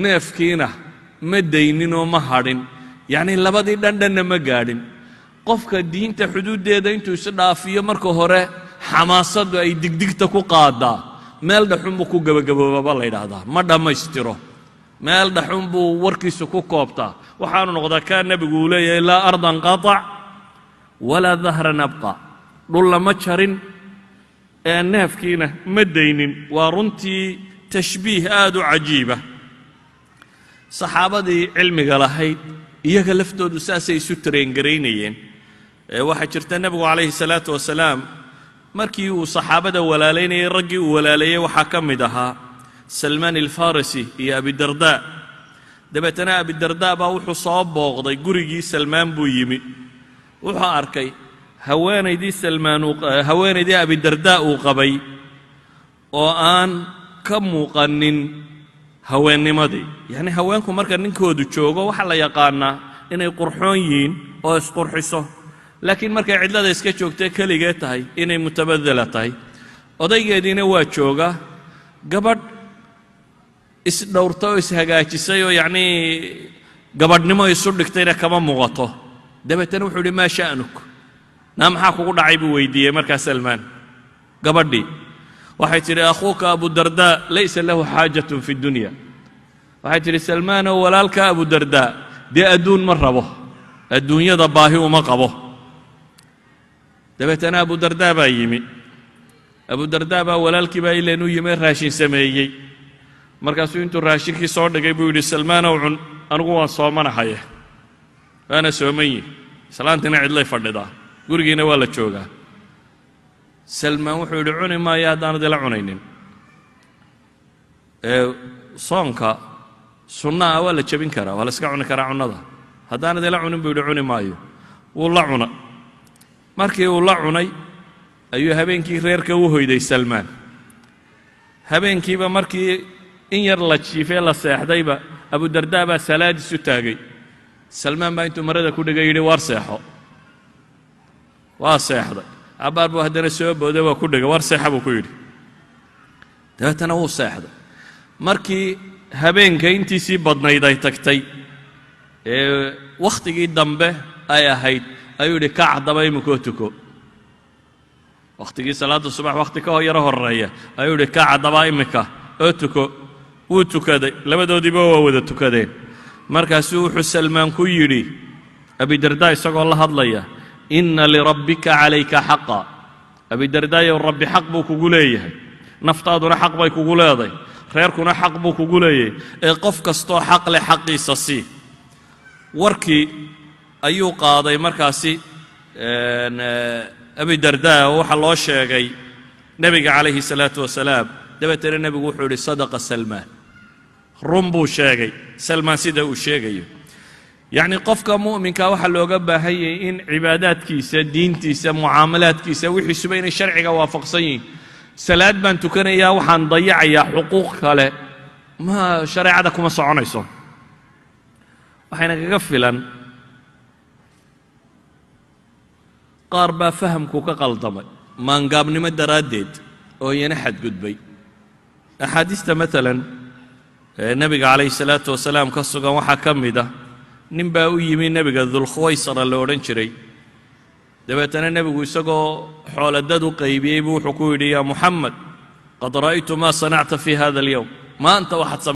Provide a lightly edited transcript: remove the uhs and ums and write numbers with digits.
neefkiina ma dayninoo ma hadhin yacnii labadii dhandhanna ma gaadhin qofka diinta xuduuddeeda intuu is dhaafiyo marka hore xamaasaddu ay digdigta ku qaadaa meel dhaxun buu ku gebagaboobaba la yidhaahdaa ma dhammaystiro meel dhaxun buu warkiisu ku koobtaa waxaanu noqdaa kaa nebigu uu leeyahay laa ardan qatac walaa dahran abqa dhul lama jarin ee neefkiina ma daynin waa runtii tashbiih aad u cajiiba saxaabadii cilmiga lahayd iyaga laftoodu saasay isu tareengaraynayeen waxaa jirta nebigu calayhi salaatu wasalaam markii uu saxaabada walaalaynayay raggii uu walaaleeyey waxaa ka mid ahaa salmaan alfarisi iyo abidardaa dabeetana abidardaa baa wuxuu soo booqday gurigii salmaan buu yimi wuxuu arkay haweenaydii abidardaa uu qabay oo aan ka muuqanin haweennimadii yacnii haweenku marka ninkoodu joogo waxaa la yaqaanaa inay qurxoon yihiin oo isqurxiso laakiin markay cidlada iska joogtee keligee tahay inay mutabadala tahay odaygeediina waa jooga gabadh isdhowrta oo ishagaajisay oo yacnii gabadhnimo isu dhigtayna kama muuqato dabeetana wuxuu idhi maa sha'nuk naa maxaa kugu dhacay buu weydiiyey markaa salmaan gabadhii waxay tidhi akhuuka abudardaa laysa lahu xaajatun fi dunya waxay tidhi salmaanow walaalka abudardaa dee adduun ma rabo adduunyada baahi uma qabo dabeetana abudardaa baa yimi abudardaa baa walaalkii baa ileen u yimi raashin sameeyey markaasuu intuu raashinkii soo dhigay buu yidhi salmaanow cun anigu waan soomanahaye waana sooman yihi islaantiina cidlay fadhidaa gurigiina waa la joogaa salmaan wuxuu yidhi cuni maayo haddaanad ila cunaynin soonka sunnaha waa la jebin karaa waa la iska cuni karaa cunnada haddaanad ila cunin buu yidhi cuni maayo wuu la cuna markii uu la cunay ayuu habeenkii reerka u hoyday salmaan habeenkiiba markii in yar la jiifee la seexdayba abudardaa baa salaadiis u taagay salmaan baa intuu marada ku dhigay yidhi waar seexo waa seexday cabbaar buu haddana soo booday waa ku dhigay war seexa buu ku yidhi dabeetana wuu seexday markii habeenka intiisii badnayd ay tagtay ee wakhtigii dambe ay ahayd ayuu yidhi kac haddaba iminkoo tuko wakhtigii salaadda subax wakhti ka yaro horreeya ayuu yidhi kac haddaba iminka oo tuko wuu tukaday labadoodiiba waa wada tukadeen markaasuu wuxuu salmaan ku yidhi abidardaa isagoo la hadlaya inna lirabbika calayka xaqa abidardaayow rabbi xaq buu kugu leeyahay naftaaduna xaq bay kugu leedahay reerkuna xaq buu kugu leeyahay ee qof kastoo xaq leh xaqiisa sii warkii ayuu qaaday markaasi abidardaa oo waxaa loo sheegay nebiga calayhi salaatu wasalaam dabeetana nebigu wuxuu yidhi sadaqa salmaan run buu sheegay salmaan sida uu sheegayo yacnii qofka mu'minka waxaa looga baahan yahay in cibaadaadkiisa diintiisa mucaamalaadkiisa wixiisuba inay sharciga waafaqsan yihiin salaad baan tukanayaa waxaan dayacayaa xuquuq kale ma shareecada kuma soconayso waxayna kaga filan qaar baa fahamku ka qaldamay maangaabnimo daraaddeed oo iyana xadgudbay axaadiista maalan nebiga calayhi salaatu wasalaam ka sugan waxaa ka mid ah nin baa u yimi nebiga dulkhuwaysara la odhan jiray dabeetana nebigu isagoo xooladad u qaybiyey buu wuxuu ku yidhi yaa muxamed qad ra'aytu maa sanacta fii hada alyowm maanta waxaad